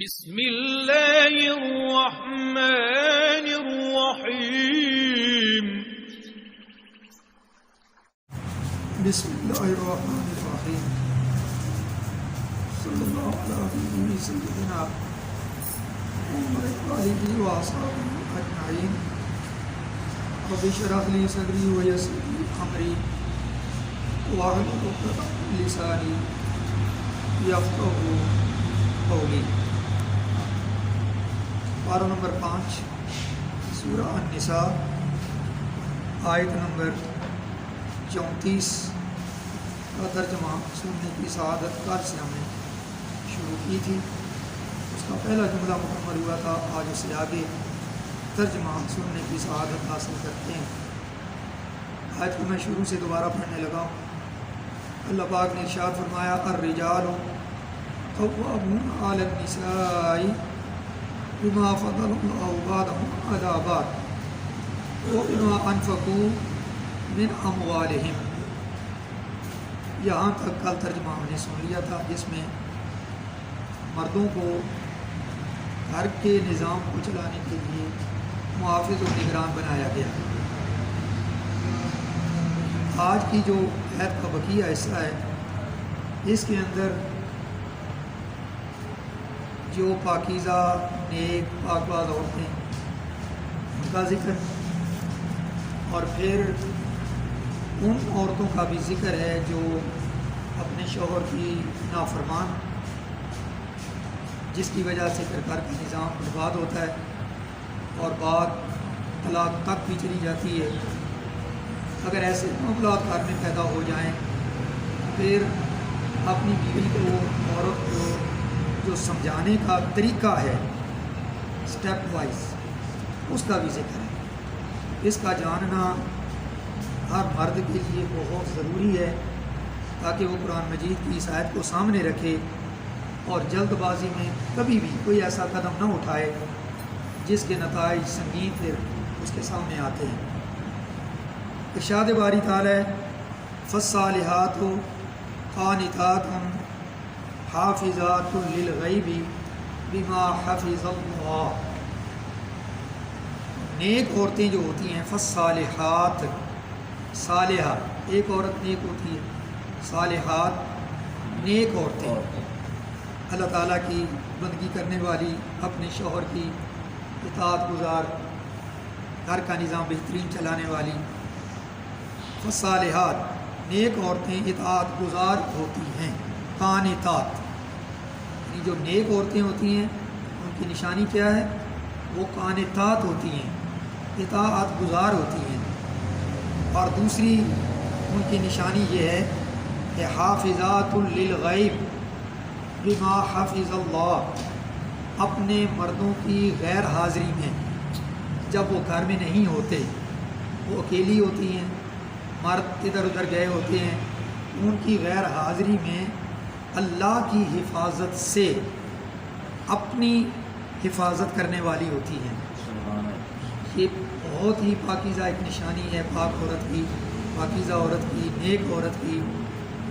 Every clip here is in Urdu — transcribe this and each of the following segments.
بسم اللہ الرحمن الرحیم بسم اللہ الرحمن الرحیم صلی اللہ علیہ سیدنا محمد وآلہ وصحبہ اجمعین رب اشرح لی صدری ویسر لی امری واحلل عقدۃ من لسانی یفقہوا قولی۔ پارہ نمبر 5 سورہ النساء آیت نمبر 34 کا ترجمہ سننے کی سعادت کل سے ہم نے شروع کی تھی۔ اس کا پہلا جملہ مکمل ہوا تھا، آج اس سے آگے ترجمہ سننے کی سعادت حاصل کرتے ہیں۔ آیت کو میں شروع سے دوبارہ پڑھنے لگا ہوں۔ اللہ پاک نے ارشاد فرمایا الرجال قوامون علی النساء بما فضل اللہ بعضهم علی بعض وبما انفقوا من اموالہم۔ یہاں تک کل ترجمہ ہم نے سن لیا تھا، جس میں مردوں کو گھر کے نظام کو چلانے کے لیے محافظ و نگران بنایا گیا۔ آج کی جو آیت کا بقیہ حصہ ہے، اس کے اندر جو پاکیزہ نیک پاک باز عورتیں ان کا ذکر، اور پھر ان عورتوں کا بھی ذکر ہے جو اپنے شوہر کی نافرمان، جس کی وجہ سے گھر کا نظام برباد ہوتا ہے اور بات طلاق تک بھی چلی جاتی ہے۔ اگر ایسے معاملات گھر میں پیدا ہو جائیں، پھر اپنی بیوی کو، عورت کو جو سمجھانے کا طریقہ ہے سٹیپ وائز، اس کا بھی ذکر ہے۔ اس کا جاننا ہر مرد کے لیے بہت ضروری ہے، تاکہ وہ قرآن مجید کی اس آیت کو سامنے رکھے اور جلد بازی میں کبھی بھی کوئی ایسا قدم نہ اٹھائے جس کے نتائج سنگین پھر اس کے سامنے آتے ہیں۔ ارشاد باری تعالی فالصالحات قانتات حافظات للغیب بما حفظ اللہ۔ نیک عورتیں جو ہوتی ہیں، فالصالحات، صالحہ ایک عورت نیک ہوتی ہے، صالحات نیک عورتیں، اللہ تعالیٰ کی بندگی کرنے والی، اپنے شوہر کی اطاعت گزار، گھر کا نظام بہترین چلانے والی۔ فالصالحات نیک عورتیں اطاعت گزار ہوتی ہیں، قانتات، یعنی جو نیک عورتیں ہوتی ہیں ان کی نشانی کیا ہے؟ وہ قانتات ہوتی ہیں، اطاعت گزار ہوتی ہیں۔ اور دوسری ان کی نشانی یہ ہے کہ حافظات للغیب بما حفظ اللہ، اپنے مردوں کی غیر حاضری میں، جب وہ گھر میں نہیں ہوتے، وہ اکیلی ہوتی ہیں، مرد ادھر ادھر گئے ہوتے ہیں، ان کی غیر حاضری میں اللہ کی حفاظت سے اپنی حفاظت کرنے والی ہوتی ہیں۔ یہ بہت ہی پاکیزہ ایک نشانی ہے پاک عورت کی، پاکیزہ عورت کی، نیک عورت کی،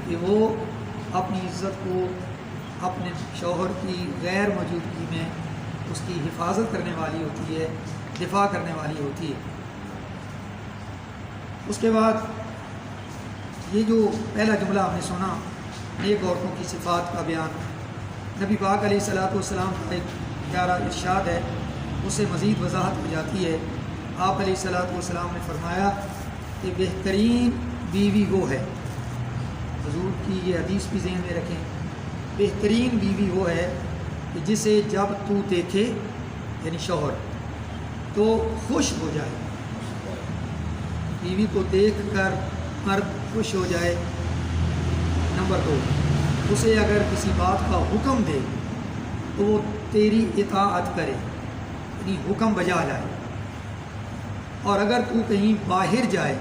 کہ وہ اپنی عزت کو اپنے شوہر کی غیر موجودگی میں اس کی حفاظت کرنے والی ہوتی ہے، دفاع کرنے والی ہوتی ہے۔ اس کے بعد یہ جو پہلا جملہ ہم نے سنا، نیک عورتوں کی صفات کا بیان، نبی پاک علیہ الصلوۃ والسلام کا ایک پیارا ارشاد ہے، اس سے مزید وضاحت ہو جاتی ہے۔ آپ علیہ الصلوۃ والسلام نے فرمایا کہ بہترین بیوی وہ ہے، حضور کی یہ حدیث بھی ذہن میں رکھیں، بہترین بیوی وہ ہے کہ جسے جب تو دیکھے، یعنی شوہر، تو خوش ہو جائے۔ بیوی کو دیکھ کر مرد خوش ہو جائے۔ نمبر 2، اسے اگر کسی بات کا حکم دے تو وہ تیری اطاعت کرے، یعنی حکم بجا لائے۔ اور اگر تو کہیں باہر جائے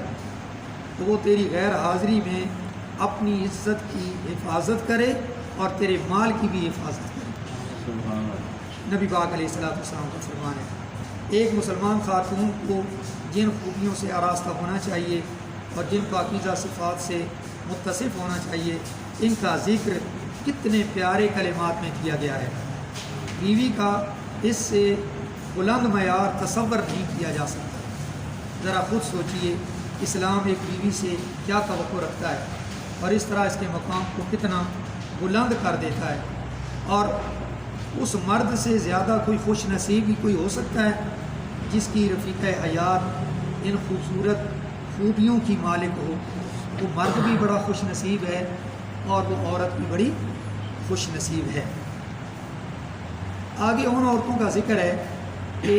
تو وہ تیری غیر حاضری میں اپنی عزت کی حفاظت کرے اور تیرے مال کی بھی حفاظت کرے۔ نبی پاک علیہ السلام کا فرمان ہے۔ ایک مسلمان خاتون کو جن خوبیوں سے آراستہ ہونا چاہیے اور جن پاکیزہ صفات سے متصف ہونا چاہیے، ان کا ذکر کتنے پیارے کلمات میں کیا گیا ہے۔ بیوی کا اس سے بلند معیار تصور نہیں کیا جا سکتا۔ ذرا خود سوچئے، اسلام ایک بیوی سے کیا توقع رکھتا ہے اور اس طرح اس کے مقام کو کتنا بلند کر دیتا ہے، اور اس مرد سے زیادہ کوئی خوش نصیب بھی کوئی ہو سکتا ہے جس کی رفیقہ حیات ان خوبصورت خوبیوں کی مالک ہو؟ وہ مرد بھی بڑا خوش نصیب ہے اور وہ عورت بھی بڑی خوش نصیب ہے۔ آگے ان عورتوں کا ذکر ہے کہ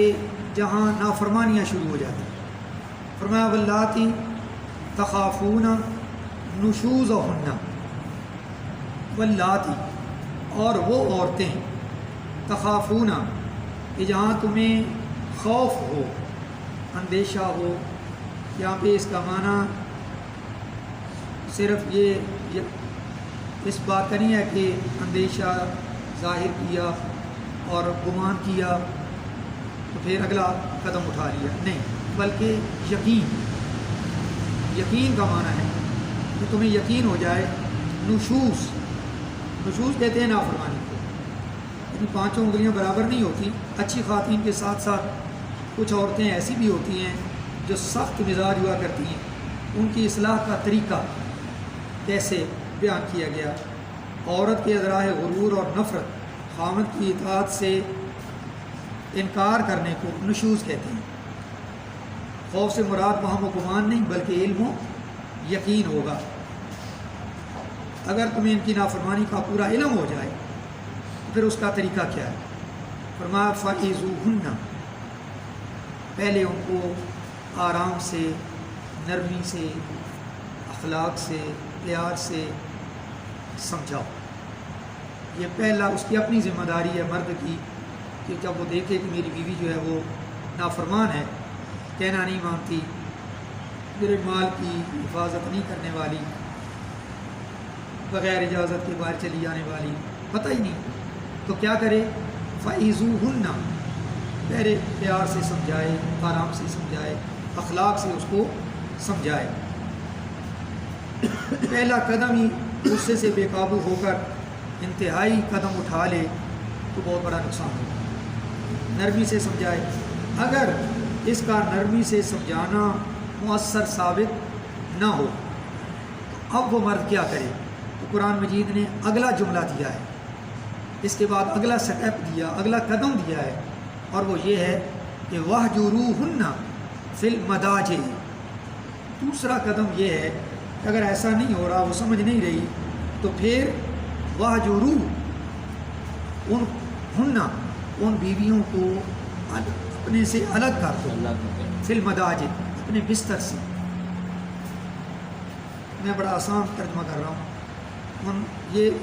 جہاں نافرمانیاں شروع ہو جاتی ہیں۔ فرمایا واللاتی تخافون نشوزہن، واللاتی اور وہ عورتیں تخافون کہ جہاں تمہیں خوف ہو، اندیشہ ہو۔ یہاں پہ اس کا معنی صرف یہ اس بات کا نہیں ہے کہ اندیشہ ظاہر کیا اور گمان کیا تو پھر اگلا قدم اٹھا لیا، نہیں، بلکہ یقین کا معنی ہے کہ تمہیں یقین ہو جائے۔ نشوز کہتے ہیں نافرمانی کو، یعنی پانچوں انگلیاں برابر نہیں ہوتی۔ اچھی خواتین کے ساتھ ساتھ کچھ عورتیں ایسی بھی ہوتی ہیں جو سخت مزاج ہوا کرتی ہیں۔ ان کی اصلاح کا طریقہ کیسے بیان کیا گیا؟ عورت کے ازراء غرور اور نفرت، خامد کی اطاعت سے انکار کرنے کو نشوز کہتے ہیں۔ خوف سے مراد وہاں و گمان نہیں بلکہ علم و یقین ہوگا۔ اگر تمہیں ان کی نافرمانی کا پورا علم ہو جائے تو پھر اس کا طریقہ کیا ہے؟ فرمایا فَإِذُوهُنَّ، پہلے ان کو آرام سے، نرمی سے، اخلاق سے، پیار سے سمجھاؤ۔ یہ پہلا اس کی اپنی ذمہ داری ہے مرد کی کہ جب وہ دیکھے کہ میری بیوی جو ہے وہ نافرمان ہے، کہنا نہیں مانتی، میرے مال کی حفاظت نہیں کرنے والی، بغیر اجازت کے باہر چلی جانے والی، پتہ ہی نہیں، تو کیا کرے؟ فَإِذُوهُنَّ، پہلے پیار سے سمجھائے، آرام سے سمجھائے، اخلاق سے اس کو سمجھائے۔ پہلا قدم ہی غصے سے بے قابو ہو کر انتہائی قدم اٹھا لے تو بہت بڑا نقصان ہوگا۔ نرمی سے سمجھائے، اگر اس کا نرمی سے سمجھانا مؤثر ثابت نہ ہو تو اب وہ مرد کیا کرے؟ تو قرآن مجید نے اگلا جملہ دیا ہے، اس کے بعد اگلا سٹیپ دیا، اگلا قدم دیا ہے، اور وہ یہ ہے کہ وَاهْجُرُوهُنَّ فِي الْمَضَاجِعِ۔ دوسرا قدم یہ ہے کہ اگر ایسا نہیں ہو رہا، وہ سمجھ نہیں رہی، تو پھر وَاهْجُرُوهُنَّ، ان بیویوں کو اپنے سے الگ کر دو، فی المضاجع، اپنے بستر سے۔ میں بڑا آسان ترجمہ کر رہا ہوں،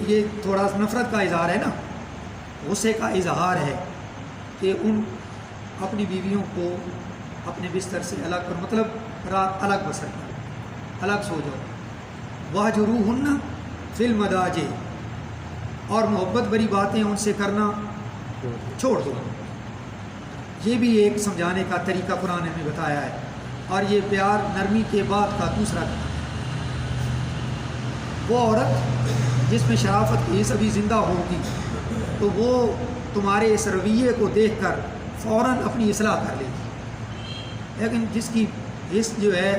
یہ تھوڑا نفرت کا اظہار ہے نا، غصے کا اظہار ہے کہ ان اپنی بیویوں کو اپنے بستر سے الگ کر، مطلب رات الگ بسر کرو، الگ سو جاؤ۔ وَاهْجُرُوهُنَّ فِي الْمَضَاجِعِ، اور محبت بری باتیں ان سے کرنا چھوڑ دو۔ یہ بھی ایک سمجھانے کا طریقہ قرآن نے بتایا ہے، اور یہ پیار نرمی کے بعد کا دوسرا قدم۔ وہ عورت جس میں شرافت کی حص ابھی زندہ ہوگی تو وہ تمہارے اس رویے کو دیکھ کر فوراً اپنی اصلاح کر لے گی، لیکن جس کی حص جو ہے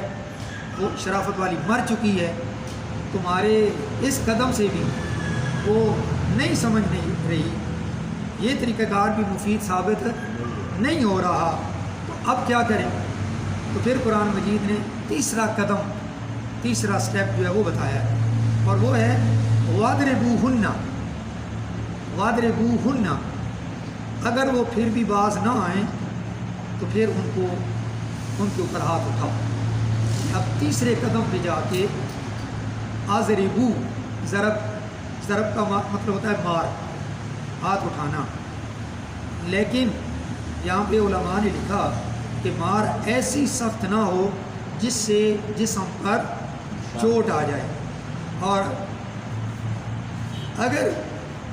وہ شرافت والی مر چکی ہے، تمہارے اس قدم سے بھی وہ نہیں سمجھ نہیں رہی، یہ طریقہ کار بھی مفید ثابت نہیں ہو رہا، تو اب کیا کریں؟ تو پھر قرآن مجید نے تیسرا قدم، تیسرا سٹیپ جو ہے وہ بتایا ہے، اور وہ ہے وَاضْرِبُوهُنَّ۔ وَاضْرِبُوهُنَّ، اگر وہ پھر بھی باز نہ آئیں تو پھر ان کے اوپر ہاتھ اٹھاؤ۔ اب تیسرے قدم پہ جا کے اضربو، ضرب کا مطلب ہوتا ہے مار، ہاتھ اٹھانا، لیکن یہاں پہ علماء نے لکھا کہ مار ایسی سخت نہ ہو جس سے جسم پر چوٹ آ جائے، اور اگر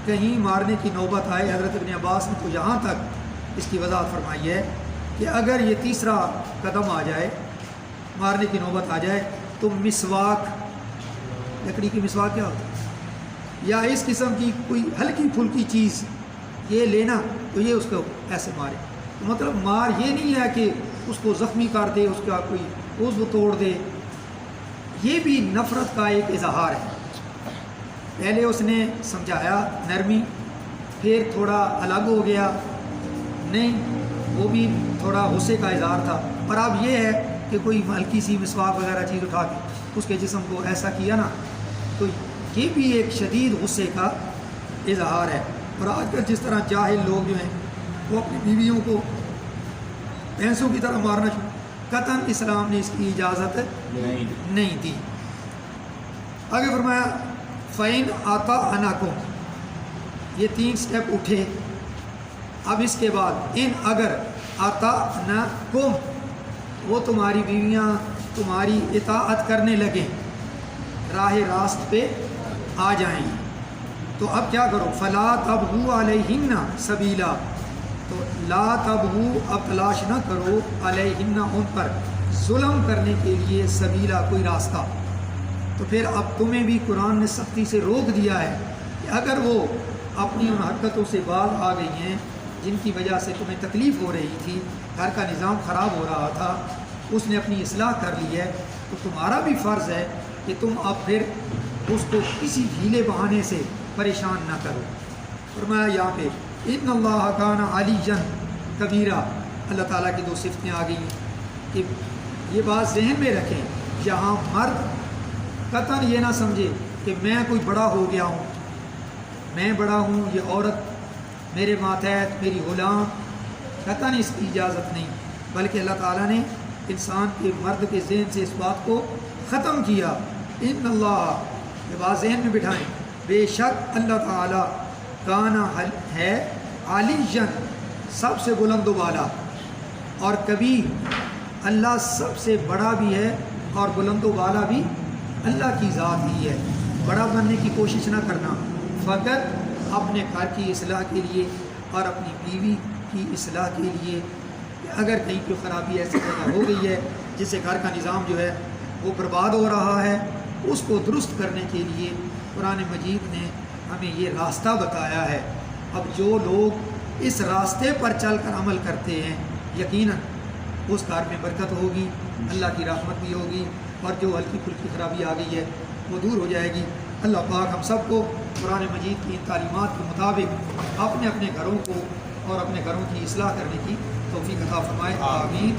کہیں مارنے کی نوبت آئے، حضرت ابن عباس نے تو یہاں تک اس کی وضاحت فرمائی ہے کہ اگر یہ تیسرا قدم آ جائے، مارنے کی نوبت آ جائے، تو مسواک، لکڑی کی مسواک کیا ہوتی ہے، یا اس قسم کی کوئی ہلکی پھلکی چیز یہ لینا تو یہ اس کو ایسے مارے. تو مطلب مار یہ نہیں ہے کہ اس کو زخمی کر دے, اس کا کوئی عضو توڑ دے. یہ بھی نفرت کا ایک اظہار ہے. پہلے اس نے سمجھایا نرمی, پھر تھوڑا الگ ہو گیا, نہیں وہ بھی تھوڑا غصے کا اظہار تھا. اور اب یہ ہے کہ کوئی ہلکی سی مسواک وغیرہ چیز اٹھا کے اس کے جسم کو ایسا کیا نا, تو یہ بھی ایک شدید غصے کا اظہار ہے. اور آج کل جس طرح جاہل لوگ جو ہیں وہ اپنی بیویوں کو بھینسوں کی طرح مارنا شروع, قطعاً اسلام نے اس کی اجازت نہیں دی. آگے فرمایا فَإِنْ آطَعْنَكُمْ, یہ 3 سٹیپ اٹھے. اب اس کے بعد ان اگر آطَعْنَكُمْ, وہ تمہاری بیویاں تمہاری اطاعت کرنے لگیں, راہ راست پہ آ جائیں, تو اب کیا کرو, فَلَا تَبْغُوا عَلَيْهِنَّ سَبِيلًا, تو لا تبغوا, اب تلاش نہ کرو, علیہن, ان پر, ظلم کرنے کے لیے, سبیلا, کوئی راستہ. تو پھر اب تمہیں بھی قرآن نے سختی سے روک دیا ہے کہ اگر وہ اپنی ان حرکتوں سے باز آ گئی ہیں جن کی وجہ سے تمہیں تکلیف ہو رہی تھی, گھر کا نظام خراب ہو رہا تھا, اس نے اپنی اصلاح کر لی ہے, تو تمہارا بھی فرض ہے کہ تم اب پھر اس کو کسی ڈھیلے بہانے سے پریشان نہ کرو. فرمایا یہاں پہ ان اللہ کان علیٰ کبیرہ, اللہ تعالیٰ کی 2 صفتیں آ گئی ہیں کہ یہ بات ذہن میں رکھیں. یہاں مرد قطعاً یہ نہ سمجھے کہ میں کوئی بڑا ہو گیا ہوں, میں بڑا ہوں, یہ عورت میرے ماتحت, میری غلام, قطعاً اس کی اجازت نہیں, بلکہ اللہ تعالیٰ نے انسان کے, مرد کے ذہن سے اس بات کو ختم کیا. ان اللہ, یہ بات ذہن میں بٹھائیں, بے شک اللہ تعالیٰ کانا ہے علیًا, سب سے بلند و بالا, اور کبھی اللہ سب سے بڑا بھی ہے اور بلند و بالا بھی اللہ کی ذات ہی ہے. بڑا بننے کی کوشش نہ کرنا, فقط اپنے گھر کی اصلاح کے لیے اور اپنی بیوی کی اصلاح کے لیے. اگر کہیں کوئی خرابی ایسی جگہ ہو گئی ہے جس سے گھر کا نظام جو ہے وہ برباد ہو رہا ہے, اس کو درست کرنے کے لیے قرآن مجید نے ہمیں یہ راستہ بتایا ہے. اب جو لوگ اس راستے پر چل کر عمل کرتے ہیں, یقیناً اس گھر میں برکت ہوگی, اللہ کی رحمت بھی ہوگی, اور جو ہلکی پھلکی خرابی آ گئی ہے وہ دور ہو جائے گی. اللہ پاک ہم سب کو قرآن مجید کی ان تعلیمات کے مطابق اپنے اپنے گھروں کو اور اپنے گھروں کی اصلاح کرنے کی توفیق عطا فرمائے. آمین.